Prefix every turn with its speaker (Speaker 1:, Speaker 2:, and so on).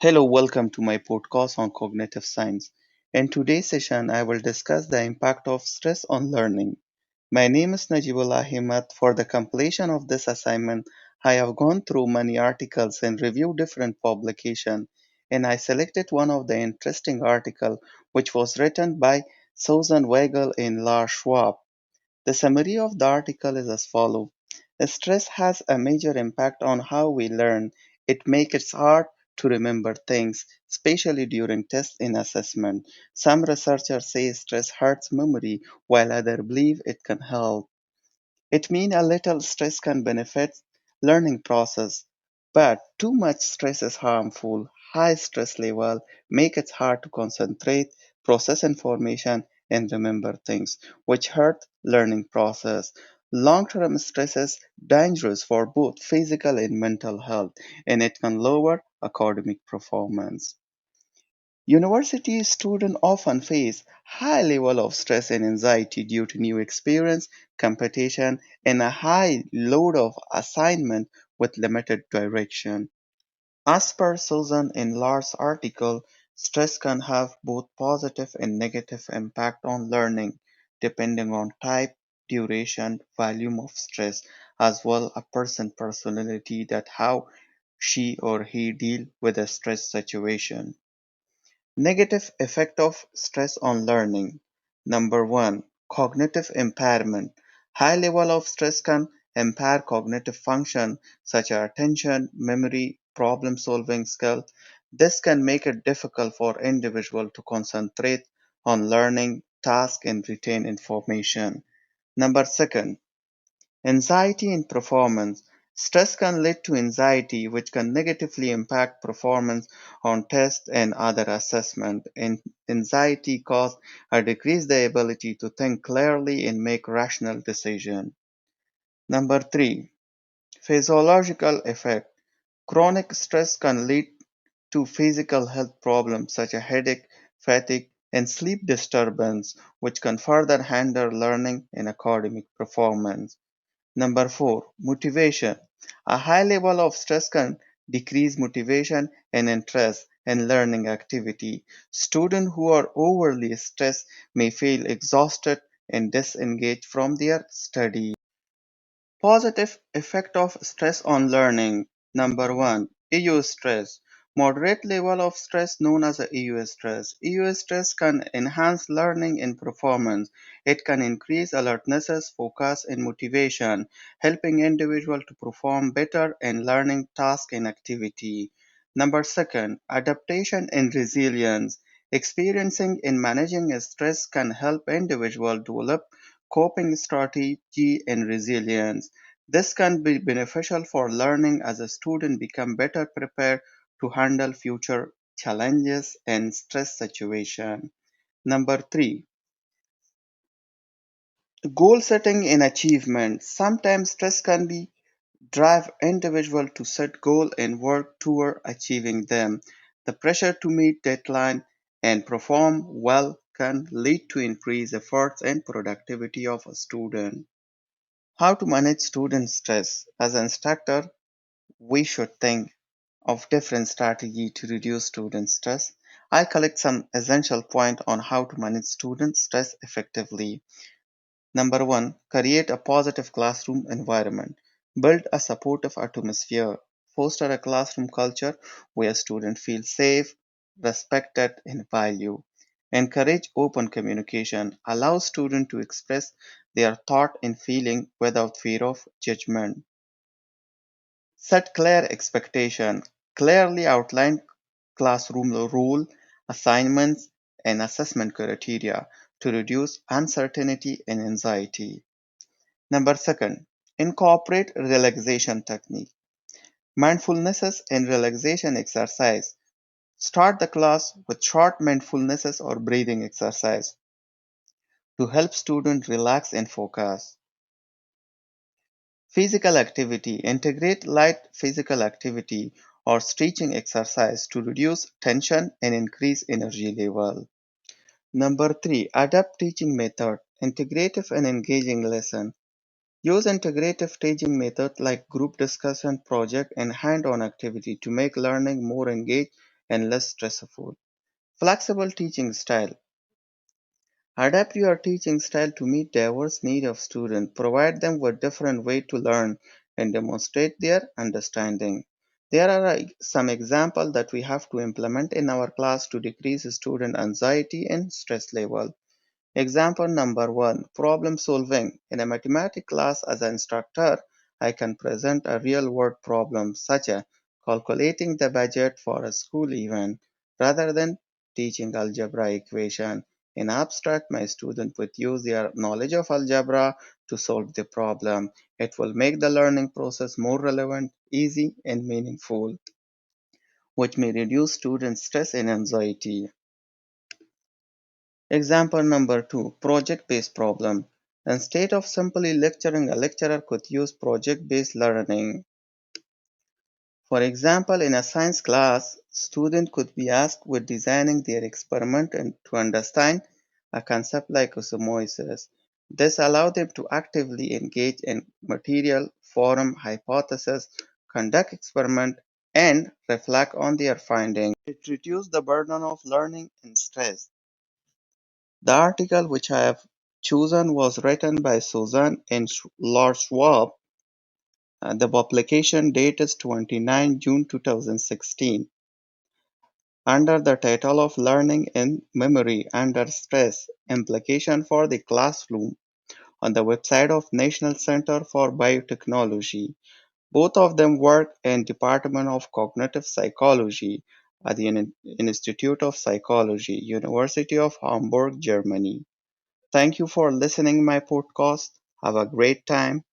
Speaker 1: Hello, welcome to my podcast on cognitive science. In today's session, I will discuss the impact of stress on learning. My name is Najibullah Himmat. For the completion of this assignment, I have gone through many articles and reviewed different publications, and I selected one of the interesting article which was written by Susan Weigel and Lars Schwab. The summary of the article is as follows. Stress has a major impact on how we learn. It makes it hard to remember things, especially during tests and assessment. Some researchers say stress hurts memory, while others believe it can help. It means a little stress can benefit learning process, but too much stress is harmful. High stress level make it hard to concentrate, process information, and remember things, which hurt learning process. Long-term stress is dangerous for both physical and mental health, and it can lower academic performance. University students often face high level of stress and anxiety due to new experience, competition, and a high load of assignment with limited direction. As per Susan and Lars' article, stress can have both positive and negative impact on learning, depending on type, duration, volume of stress, as well a person personality that how she or he deal with a stress situation. Negative effect of stress on learning. Number one, cognitive impairment. High level of stress can impair cognitive function such as attention, memory, problem solving skill. This can make it difficult for individual to concentrate on learning tasks and retain information. Number second, anxiety in performance. Stress can lead to anxiety, which can negatively impact performance on tests and other assessment. And anxiety causes or decrease the ability to think clearly and make rational decisions. Number three, physiological effect. Chronic stress can lead to physical health problems such as headache, fatigue, and sleep disturbance, which can further hinder learning and academic performance. Number four, motivation. A high level of stress can decrease motivation and interest in learning activity. Students who are overly stressed may feel exhausted and disengaged from their study. Positive effect of stress on learning. Number one, EU stress. Moderate level of stress known as EU stress. EU stress can enhance learning and performance. It can increase alertness, focus, and motivation, helping individual to perform better in learning task and activity. Number second, adaptation and resilience. Experiencing and managing stress can help individual develop coping strategy and resilience. This can be beneficial for learning as a student become better prepared to handle future challenges and stress situations. Number three, goal setting and achievement. Sometimes stress can be drive individual to set goal and work toward achieving them. The pressure to meet deadline and perform well can lead to increased efforts and productivity of a student. How to manage student stress? As an instructor, we should think of different strategy to reduce student stress. I collect some essential point on how to manage student stress effectively. Number one, create a positive classroom environment. Build a supportive atmosphere. Foster a classroom culture where students feel safe, respected, and valued. Encourage open communication. Allow students to express their thought and feeling without fear of judgment. Set clear expectation. Clearly outline classroom rule, assignments, and assessment criteria to reduce uncertainty and anxiety. Number second, incorporate relaxation technique. Mindfulness and relaxation exercise. Start the class with short mindfulness or breathing exercise to help students relax and focus. Physical activity. Integrate light physical activity or stretching exercise to reduce tension and increase energy level. Number three, adapt teaching method. Integrative and engaging lesson. Use integrative teaching method like group discussion, project, and hand-on activity to make learning more engaged and less stressful. Flexible teaching style. Adapt your teaching style to meet diverse needs of students. Provide them with different ways to learn and demonstrate their understanding. There are some examples that we have to implement in our class to decrease student anxiety and stress level. Example number one, problem solving. In a mathematics class as an instructor, I can present a real world problem such as calculating the budget for a school event rather than teaching algebra equation. In abstract, my student would use their knowledge of algebra to solve the problem. It will make the learning process more relevant, easy, and meaningful, which may reduce students' stress and anxiety. Example number two, project-based problem. Instead of simply lecturing, a lecturer could use project-based learning. For example, in a science class, students could be asked with designing their experiment and to understand a concept like osmosis. This allowed them to actively engage in material, form hypotheses, conduct experiment, and reflect on their findings. It reduced the burden of learning and stress. The article which I have chosen was written by Susan and Lars Schwab, and the publication date is 29 June 2016, under the title of Learning in Memory Under Stress: Implication for the Classroom, on the website of National Center for Biotechnology. Both of them work in Department of Cognitive Psychology at the Institute of Psychology, University of Hamburg, Germany. Thank you for listening my podcast. Have a great time.